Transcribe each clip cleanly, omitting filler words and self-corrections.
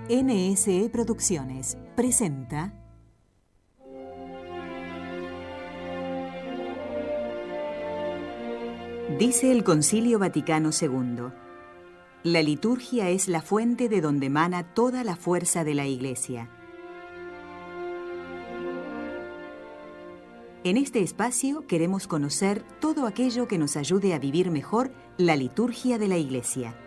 NSE Producciones presenta Dice el Concilio Vaticano II: la liturgia es la fuente de donde emana toda la fuerza de la Iglesia. En este espacio queremos conocer todo aquello que nos ayude a vivir mejor la liturgia de la Iglesia.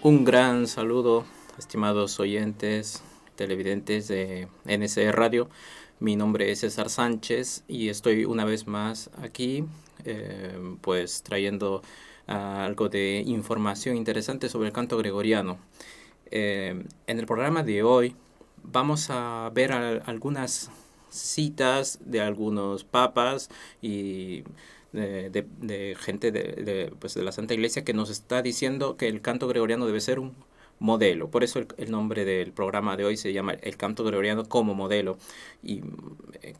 Un gran saludo, estimados oyentes, televidentes de NSE Radio. Mi nombre es César Sánchez y estoy una vez más aquí, pues trayendo algo de información interesante sobre el canto gregoriano. En el programa de hoy vamos a ver algunas citas de algunos papas y de gente pues de la Santa Iglesia que nos está diciendo que el canto gregoriano debe ser un modelo. Por eso el nombre del programa de hoy se llama El canto gregoriano como modelo, y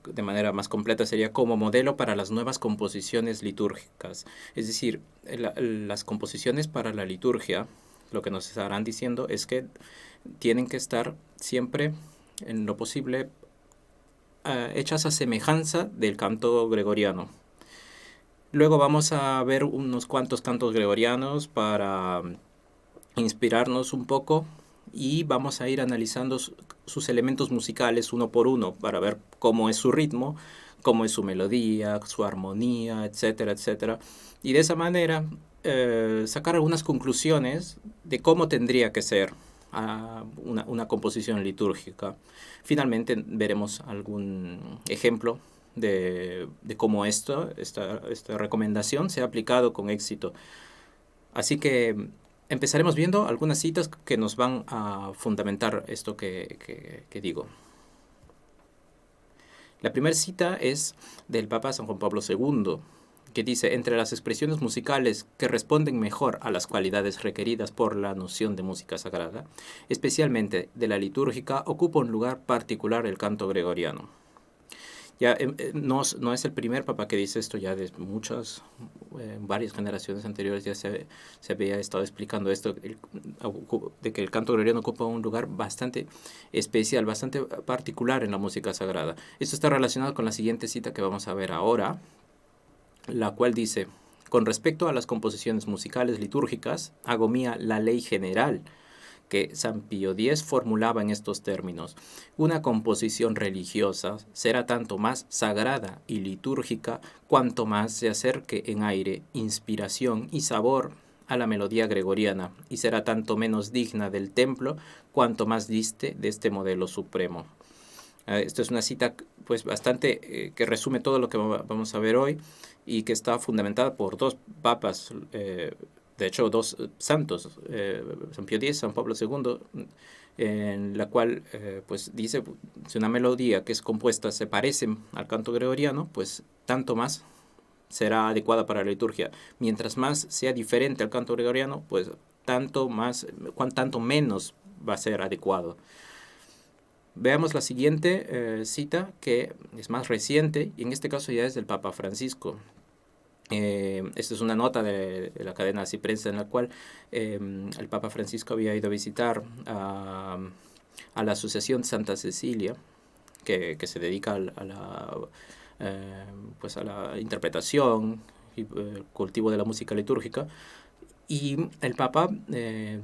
de manera más completa sería como modelo para las nuevas composiciones litúrgicas. Es decir, las composiciones para la liturgia, lo que nos estarán diciendo es que tienen que estar siempre, en lo posible, hechas a semejanza del canto gregoriano. Luego vamos a ver unos cuantos cantos gregorianos para inspirarnos un poco, y vamos a ir analizando sus elementos musicales uno por uno para ver cómo es su ritmo, cómo es su melodía, su armonía, etcétera, etcétera. Y de esa manera sacar algunas conclusiones de cómo tendría que ser una composición litúrgica. Finalmente veremos algún ejemplo de cómo esta recomendación se ha aplicado con éxito. Así que empezaremos viendo algunas citas que nos van a fundamentar esto que digo. La primera cita es del Papa San Juan Pablo II, que dice: entre las expresiones musicales que responden mejor a las cualidades requeridas por la noción de música sagrada, especialmente de la litúrgica, ocupa un lugar particular el canto gregoriano. Ya no es el primer papa que dice esto, ya de varias generaciones anteriores ya se había estado explicando esto, de que el canto gregoriano ocupa un lugar bastante especial, bastante particular en la música sagrada. Esto está relacionado con la siguiente cita que vamos a ver ahora, la cual dice: con respecto a las composiciones musicales litúrgicas, hago mía la ley general que San Pío X formulaba en estos términos: una composición religiosa será tanto más sagrada y litúrgica cuanto más se acerque en aire, inspiración y sabor a la melodía gregoriana, y será tanto menos digna del templo cuanto más diste de este modelo supremo. Esto es una cita pues bastante que resume todo lo que vamos a ver hoy, y que está fundamentada por dos papas, de hecho dos santos, San Pío X, San Pablo II, en la cual pues dice: si una melodía que es compuesta se parece al canto gregoriano, pues tanto más será adecuada para la liturgia. Mientras más sea diferente al canto gregoriano, pues tanto menos va a ser adecuado. Veamos la siguiente cita, que es más reciente, y en este caso ya es del Papa Francisco. Esta es una nota de la cadena Así Prensa, en la cual el Papa Francisco había ido a visitar a la Asociación Santa Cecilia, que se dedica a la interpretación y cultivo de la música litúrgica. Y el Papa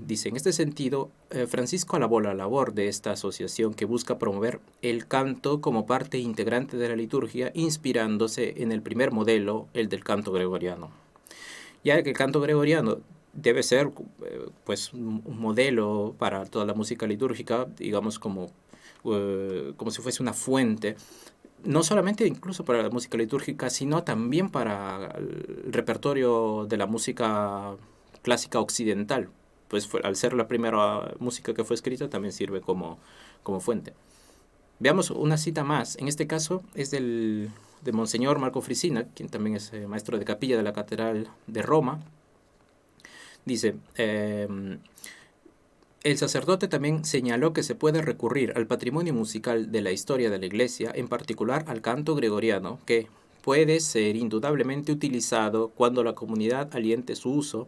dice: en este sentido, Francisco alabó la labor de esta asociación que busca promover el canto como parte integrante de la liturgia, inspirándose en el primer modelo, el del canto gregoriano. Ya que el canto gregoriano debe ser pues un modelo para toda la música litúrgica, digamos como si fuese una fuente, no solamente incluso para la música litúrgica, sino también para el repertorio de la música clásica occidental, pues al ser la primera música que fue escrita, también sirve como fuente. Veamos una cita más. En este caso es de Monseñor Marco Frisina, quien también es maestro de capilla de la Catedral de Roma. Dice: el sacerdote también señaló que se puede recurrir al patrimonio musical de la historia de la Iglesia, en particular al canto gregoriano, que, puede ser indudablemente utilizado cuando la comunidad aliente su uso,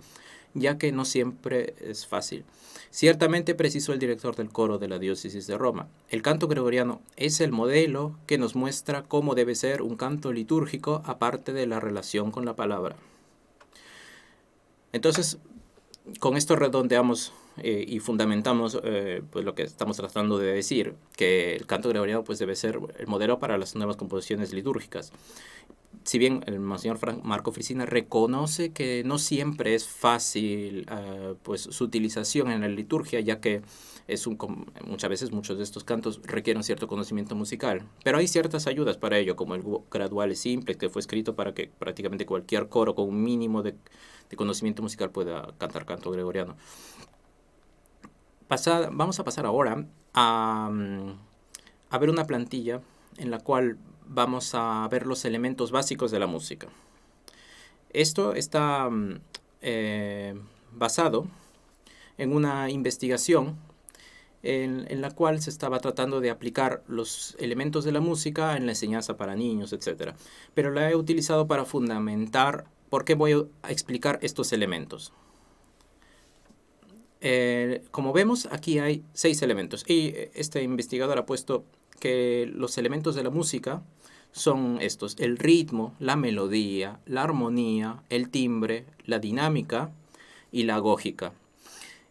ya que no siempre es fácil. Ciertamente precisó el director del coro de la diócesis de Roma. El canto gregoriano es el modelo que nos muestra cómo debe ser un canto litúrgico aparte de la relación con la palabra. Entonces, con esto redondeamos y fundamentamos pues lo que estamos tratando de decir, que el canto gregoriano pues debe ser el modelo para las nuevas composiciones litúrgicas. Si bien el Monseñor Marco Frisina reconoce que no siempre es fácil pues su utilización en la liturgia, ya que muchas veces muchos de estos cantos requieren cierto conocimiento musical, pero hay ciertas ayudas para ello, como el Graduale Simple, que fue escrito para que prácticamente cualquier coro con un mínimo de conocimiento musical pueda cantar canto gregoriano. Vamos a pasar ahora a ver una plantilla en la cual vamos a ver los elementos básicos de la música. Esto está basado en una investigación en la cual se estaba tratando de aplicar los elementos de la música en la enseñanza para niños, etc. Pero la he utilizado para fundamentar por qué voy a explicar estos elementos. Como vemos, aquí hay 6 elementos y este investigador ha puesto que los elementos de la música son estos: el ritmo, la melodía, la armonía, el timbre, la dinámica y la agógica.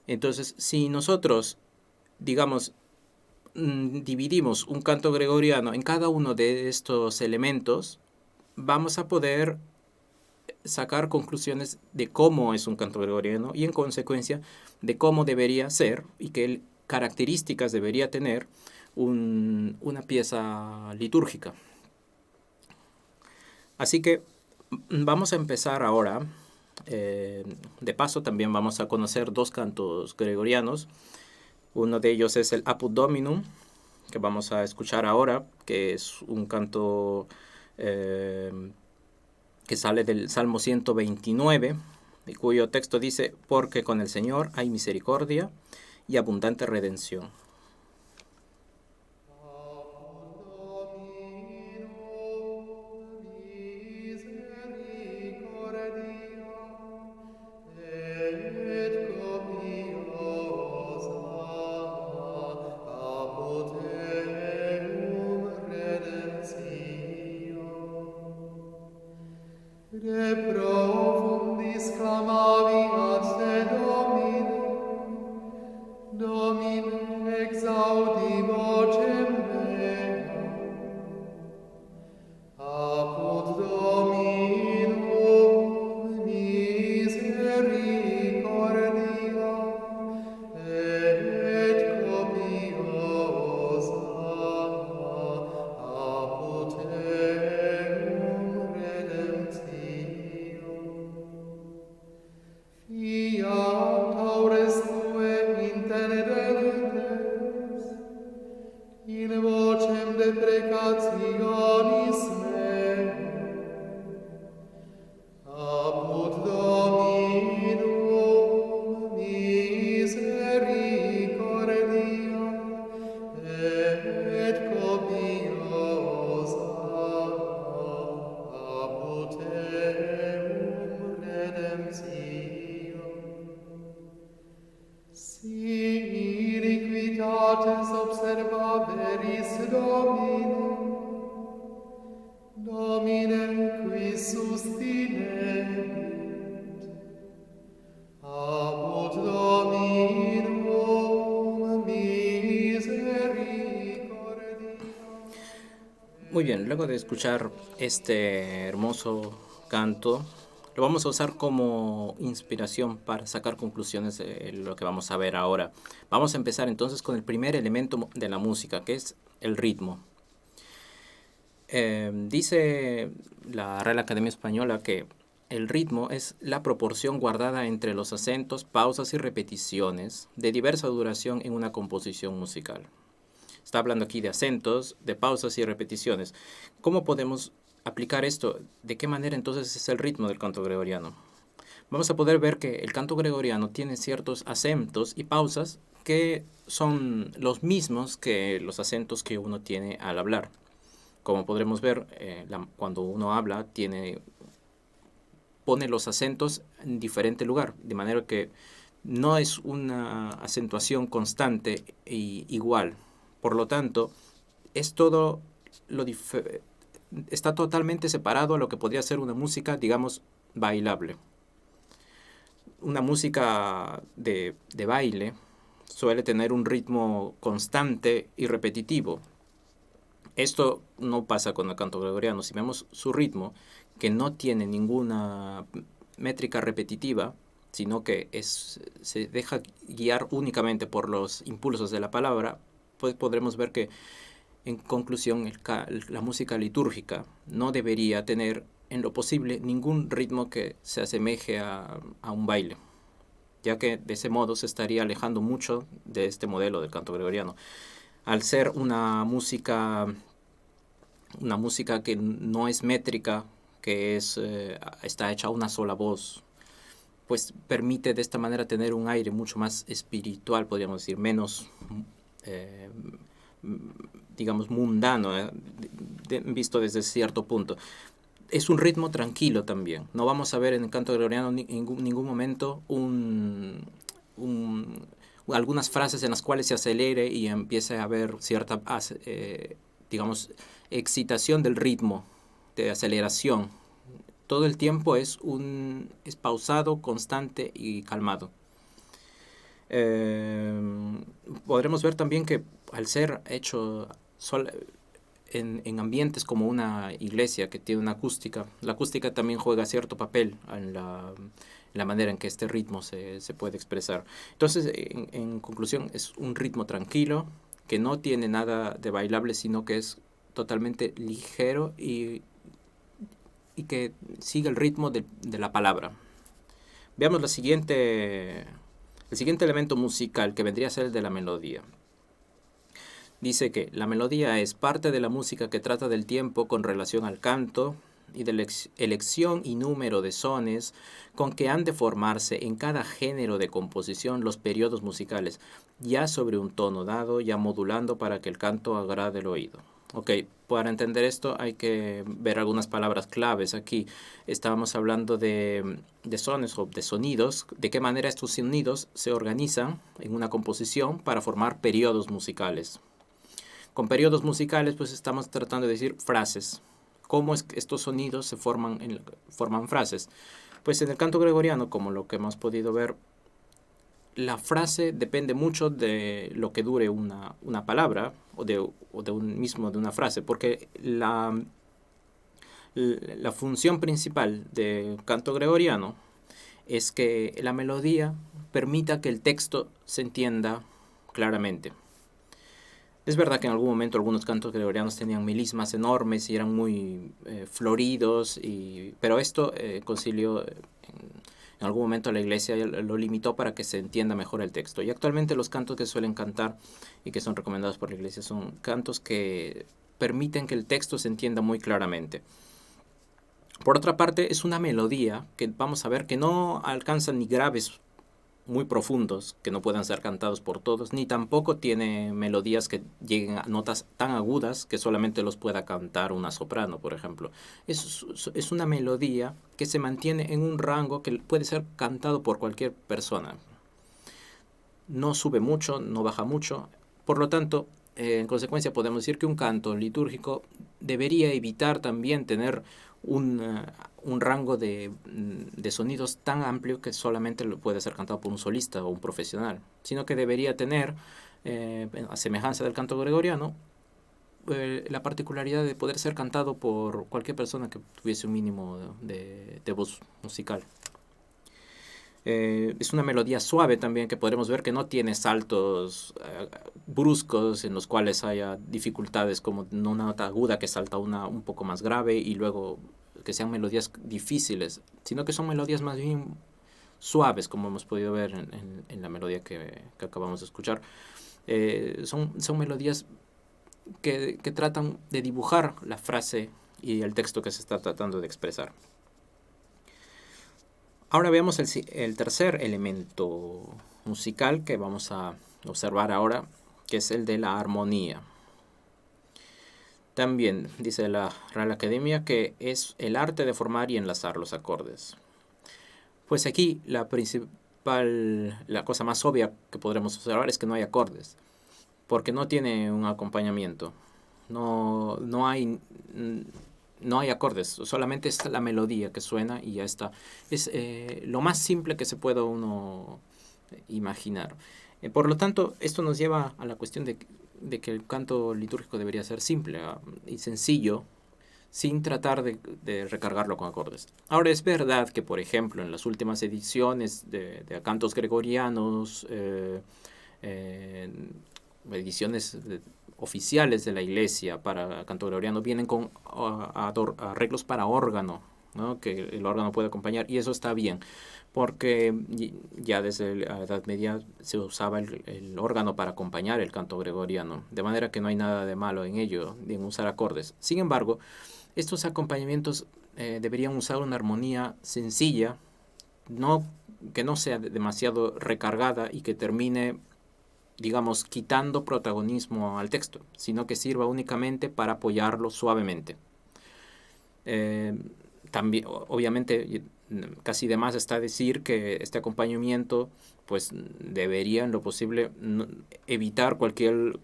Entonces, si nosotros, digamos, dividimos un canto gregoriano en cada uno de estos elementos, vamos a poder sacar conclusiones de cómo es un canto gregoriano y en consecuencia de cómo debería ser y qué características debería tener una pieza litúrgica. Así que vamos a empezar ahora. De paso también vamos a conocer 2 cantos gregorianos. Uno de ellos es el Apud Dominum, que vamos a escuchar ahora, que es un canto que sale del Salmo 129, y cuyo texto dice: porque con el Señor hay misericordia y abundante redención. Muy bien, luego de escuchar este hermoso canto, lo vamos a usar como inspiración para sacar conclusiones de lo que vamos a ver ahora. Vamos a empezar entonces con el primer elemento de la música, que es el ritmo. Dice la Real Academia Española que el ritmo es la proporción guardada entre los acentos, pausas y repeticiones de diversa duración en una composición musical. Está hablando aquí de acentos, de pausas y repeticiones. ¿Cómo podemos aplicar esto? ¿De qué manera entonces es el ritmo del canto gregoriano? Vamos a poder ver que el canto gregoriano tiene ciertos acentos y pausas que son los mismos que los acentos que uno tiene al hablar. Como podremos ver, cuando uno habla, pone los acentos en diferente lugar, de manera que no es una acentuación constante e igual. Por lo tanto, es todo está totalmente separado a lo que podría ser una música, digamos, bailable. Una música de baile suele tener un ritmo constante y repetitivo. Esto no pasa con el canto gregoriano. Si vemos su ritmo, que no tiene ninguna métrica repetitiva, sino que se deja guiar únicamente por los impulsos de la palabra, pues podremos ver que, en conclusión, la música litúrgica no debería tener, en lo posible, ningún ritmo que se asemeje a un baile, ya que de ese modo se estaría alejando mucho de este modelo del canto gregoriano. Al ser una música que no es métrica, que está hecha a una sola voz, pues permite de esta manera tener un aire mucho más espiritual, podríamos decir, menos, digamos, mundano, visto desde cierto punto. Es un ritmo tranquilo también. No vamos a ver en el canto gregoriano en ningún momento algunas frases en las cuales se acelere y empiece a haber cierta, digamos, excitación del ritmo, de aceleración. Todo el tiempo es pausado, constante y calmado. Podremos ver también que al ser hecho en ambientes como una iglesia que tiene una acústica, la acústica también juega cierto papel en la manera en que este ritmo se puede expresar. Entonces, en conclusión, es un ritmo tranquilo, que no tiene nada de bailable, sino que es totalmente ligero y que sigue el ritmo de la palabra. Veamos el siguiente elemento musical, que vendría a ser el de la melodía. Dice que la melodía es parte de la música que trata del tiempo con relación al canto y de la elección y número de sones con que han de formarse en cada género de composición los periodos musicales, ya sobre un tono dado, ya modulando para que el canto agrade el oído. Ok, para entender esto hay que ver algunas palabras claves aquí. Estábamos hablando de sones o de sonidos, de qué manera estos sonidos se organizan en una composición para formar periodos musicales. Con periodos musicales, pues estamos tratando de decir frases. ¿Cómo es que estos sonidos se forman frases? Pues en el canto gregoriano, como lo que hemos podido ver, la frase depende mucho de lo que dure una palabra o de una frase, porque la función principal del canto gregoriano es que la melodía permita que el texto se entienda claramente. Es verdad que en algún momento algunos cantos gregorianos tenían melismas enormes y eran muy floridos, pero esto Concilio en algún momento la iglesia lo limitó para que se entienda mejor el texto. Y actualmente los cantos que suelen cantar y que son recomendados por la iglesia son cantos que permiten que el texto se entienda muy claramente. Por otra parte, es una melodía que vamos a ver que no alcanza ni graves muy profundos que no puedan ser cantados por todos, ni tampoco tiene melodías que lleguen a notas tan agudas que solamente los pueda cantar una soprano, por ejemplo. Es una melodía que se mantiene en un rango que puede ser cantado por cualquier persona. No sube mucho, no baja mucho. Por lo tanto, en consecuencia podemos decir que un canto litúrgico debería evitar también tener un rango de sonidos tan amplio que solamente lo puede ser cantado por un solista o un profesional, sino que debería tener, a semejanza del canto gregoriano, la particularidad de poder ser cantado por cualquier persona que tuviese un mínimo de voz musical. Es una melodía suave también, que podremos ver que no tiene saltos bruscos en los cuales haya dificultades, como una nota aguda que salta un poco más grave y luego que sean melodías difíciles, sino que son melodías más bien suaves, como hemos podido ver en la melodía que acabamos de escuchar. Son melodías que tratan de dibujar la frase y el texto que se está tratando de expresar. Ahora veamos el tercer elemento musical que vamos a observar ahora, que es el de la armonía. También dice la Real Academia que es el arte de formar y enlazar los acordes. Pues aquí la cosa más obvia que podremos observar es que no hay acordes, porque no tiene un acompañamiento. No hay acordes, solamente está la melodía que suena y ya está. Es lo más simple que se pueda uno imaginar. Por lo tanto, esto nos lleva a la cuestión de que el canto litúrgico debería ser simple y sencillo, sin tratar de recargarlo con acordes. Ahora, es verdad que, por ejemplo, en las últimas ediciones de cantos gregorianos, ediciones oficiales de la iglesia para canto gregoriano, vienen con arreglos para órgano, ¿no? Que el órgano puede acompañar, y eso está bien, porque ya desde la Edad Media se usaba el órgano para acompañar el canto gregoriano, de manera que no hay nada de malo en ello, en usar acordes. Sin embargo, estos acompañamientos deberían usar una armonía sencilla, que no sea demasiado recargada y que termine, digamos, quitando protagonismo al texto, sino que sirva únicamente para apoyarlo suavemente. También, obviamente, casi de más está decir que este acompañamiento pues debería en lo posible evitar cualquier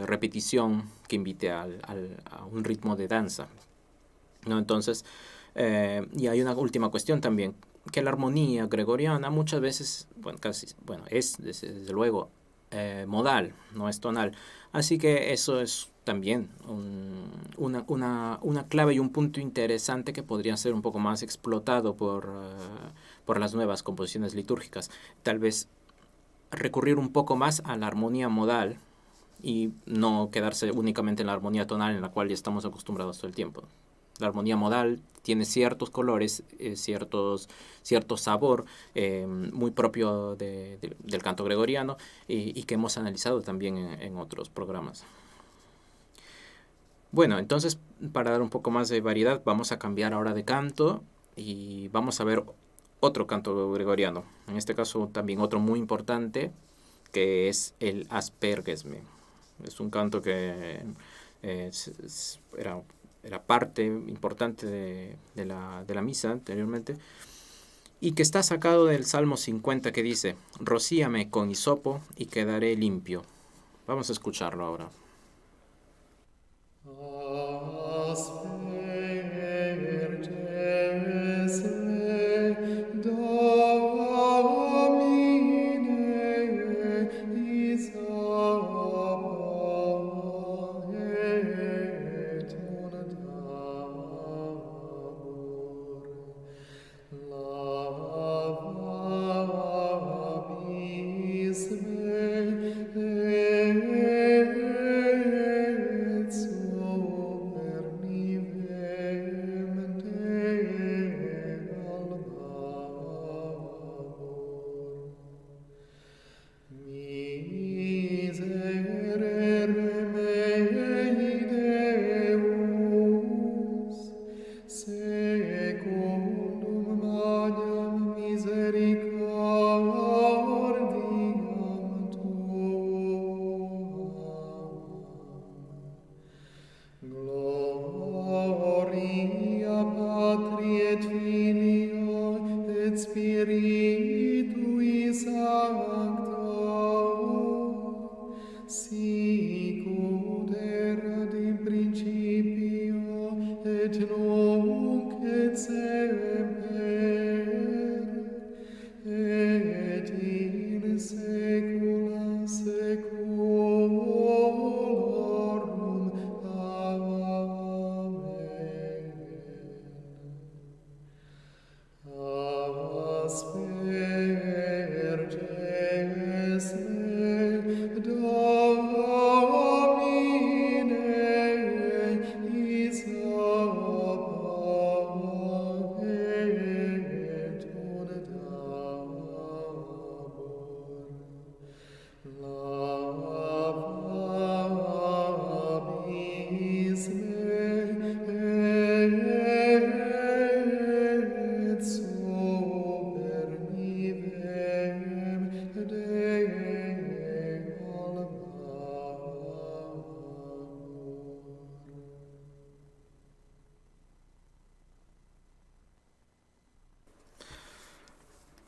repetición que invite a un ritmo de danza, ¿no? Entonces, y hay una última cuestión también, que la armonía gregoriana muchas veces, es desde luego modal, no es tonal. Así que eso es también una clave y un punto interesante que podría ser un poco más explotado por las nuevas composiciones litúrgicas. Tal vez recurrir un poco más a la armonía modal y no quedarse únicamente en la armonía tonal, en la cual ya estamos acostumbrados todo el tiempo. La armonía modal tiene ciertos colores, cierto sabor muy propio del canto gregoriano y que hemos analizado también en otros programas. Bueno, entonces, para dar un poco más de variedad, vamos a cambiar ahora de canto y vamos a ver otro canto gregoriano. En este caso también otro muy importante, que es el Aspergesme. Es un canto que era parte importante de la misa anteriormente, y que está sacado del Salmo 50, que dice: rocíame con hisopo y quedaré limpio. Vamos a escucharlo ahora.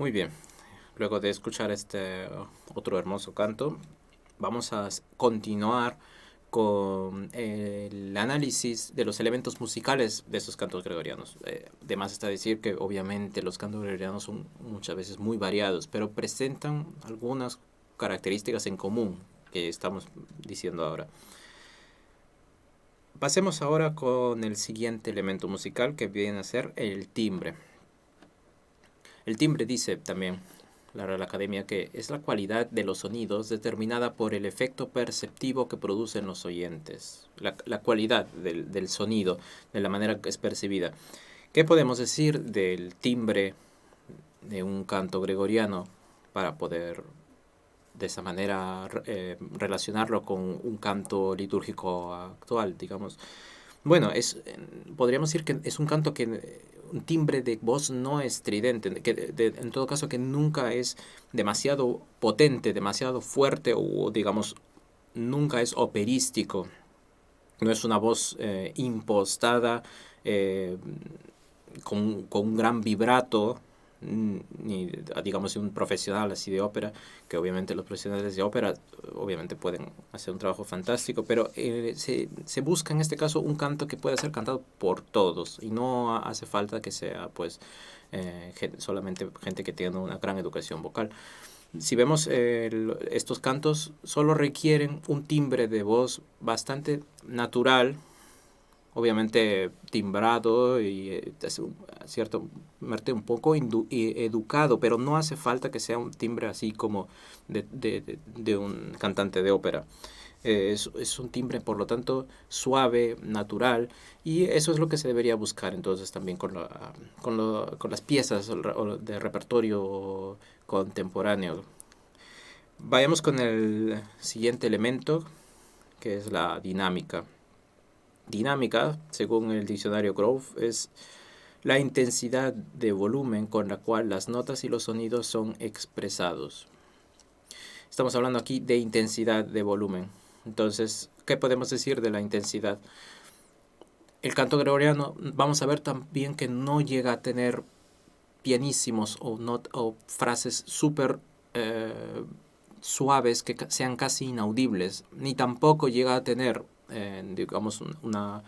Muy bien. Luego de escuchar este otro hermoso canto, vamos a continuar con el análisis de los elementos musicales de esos cantos gregorianos. De más está decir que obviamente los cantos gregorianos son muchas veces muy variados, pero presentan algunas características en común que estamos diciendo ahora. Pasemos ahora con el siguiente elemento musical, que viene a ser el timbre. El timbre, dice también la Real Academia, que es la cualidad de los sonidos determinada por el efecto perceptivo que producen los oyentes. La cualidad del sonido, de la manera que es percibida. ¿Qué podemos decir del timbre de un canto gregoriano para poder de esa manera relacionarlo con un canto litúrgico actual, digamos? Bueno, podríamos decir que es un canto un timbre de voz no estridente, que en todo caso que nunca es demasiado potente, demasiado fuerte o digamos nunca es operístico. No es una voz impostada con un gran vibrato, ni digamos un profesional así de ópera, que obviamente los profesionales de ópera obviamente pueden hacer un trabajo fantástico, pero se busca en este caso un canto que pueda ser cantado por todos y no hace falta que sea pues solamente gente que tenga una gran educación vocal. Si vemos estos cantos solo requieren un timbre de voz bastante natural, obviamente timbrado y cierto un poco educado, pero no hace falta que sea un timbre así como de un cantante de ópera. Es un timbre, por lo tanto, suave, natural, y eso es lo que se debería buscar entonces también con las piezas de repertorio contemporáneo. Vayamos con el siguiente elemento, que es la dinámica. Dinámica, según el diccionario Grove, es la intensidad de volumen con la cual las notas y los sonidos son expresados. Estamos hablando aquí de intensidad de volumen. Entonces, ¿qué podemos decir de la intensidad? El canto gregoriano, vamos a ver también que no llega a tener pianísimos o frases súper suaves que sean casi inaudibles, ni tampoco llega a tener digamos una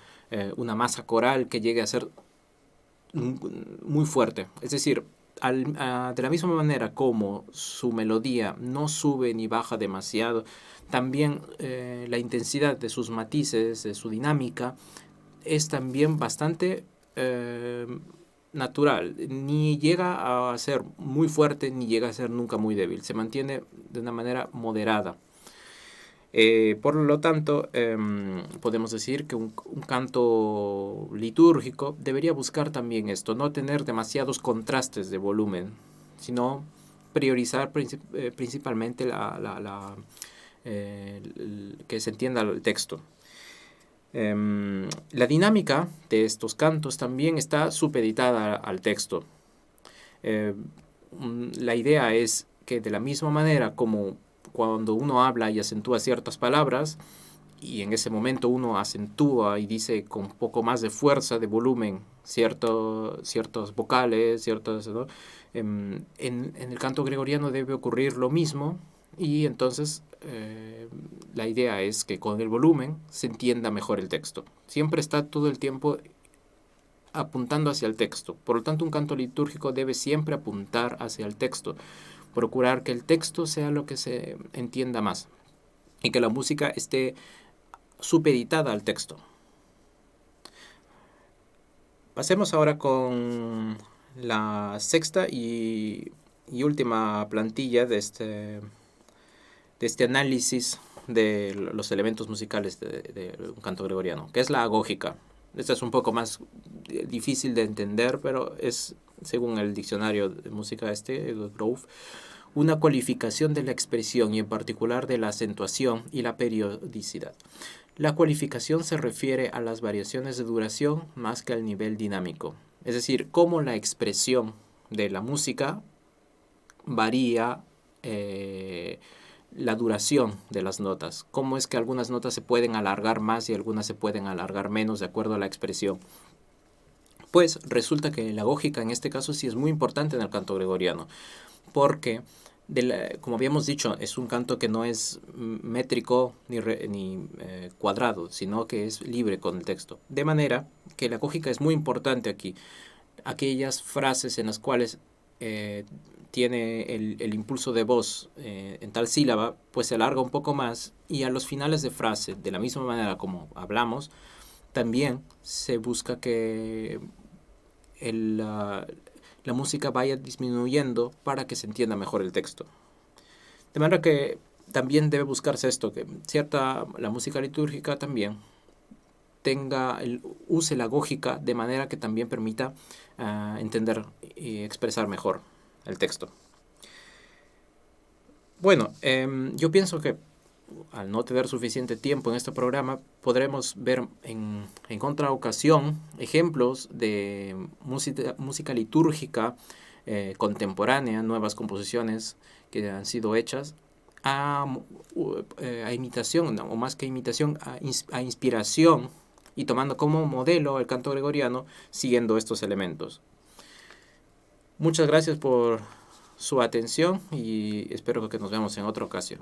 masa coral que llegue a ser muy fuerte. Es decir, de la misma manera como su melodía no sube ni baja demasiado, también la intensidad de sus matices, de su dinámica, es también bastante natural. Ni llega a ser muy fuerte, ni llega a ser nunca muy débil. Se mantiene de una manera moderada. Por lo tanto, podemos decir que un canto litúrgico debería buscar también esto, no tener demasiados contrastes de volumen, sino priorizar principalmente que se entienda el texto. La dinámica de estos cantos también está supeditada al texto. La idea es que de la misma manera como cuando uno habla y acentúa ciertas palabras, y en ese momento uno acentúa y dice con un poco más de fuerza, de volumen, ciertos vocales, ¿no? En el canto gregoriano debe ocurrir lo mismo, y entonces la idea es que con el volumen se entienda mejor el texto. Siempre está todo el tiempo apuntando hacia el texto. Por lo tanto, un canto litúrgico debe siempre apuntar hacia el texto. Procurar que el texto sea lo que se entienda más y que la música esté supeditada al texto. Pasemos ahora con la sexta y última plantilla de este análisis de los elementos musicales de un canto gregoriano, que es la agógica. Esta es un poco más difícil de entender, pero es, según el diccionario de música Grove, una cualificación de la expresión y en particular de la acentuación y la periodicidad. La cualificación se refiere a las variaciones de duración más que al nivel dinámico, es decir, cómo la expresión de la música varía la duración de las notas, cómo es que algunas notas se pueden alargar más y algunas se pueden alargar menos de acuerdo a la expresión. Pues resulta que la lógica en este caso sí es muy importante en el canto gregoriano, porque, como habíamos dicho, es un canto que no es métrico ni cuadrado, sino que es libre con el texto. De manera que la lógica es muy importante aquí. Aquellas frases en las cuales tiene el impulso de voz en tal sílaba, pues se alarga un poco más, y a los finales de frase, de la misma manera como hablamos, también se busca que la música vaya disminuyendo para que se entienda mejor el texto. De manera que también debe buscarse esto, que la música litúrgica también use la lógica de manera que también permita entender y expresar mejor el texto. Bueno, yo pienso que al no tener suficiente tiempo en este programa, podremos ver en otra ocasión ejemplos de música litúrgica contemporánea, nuevas composiciones que han sido hechas a imitación, o más que imitación, a inspiración, y tomando como modelo el canto gregoriano, siguiendo estos elementos. Muchas gracias por su atención y espero que nos vemos en otra ocasión.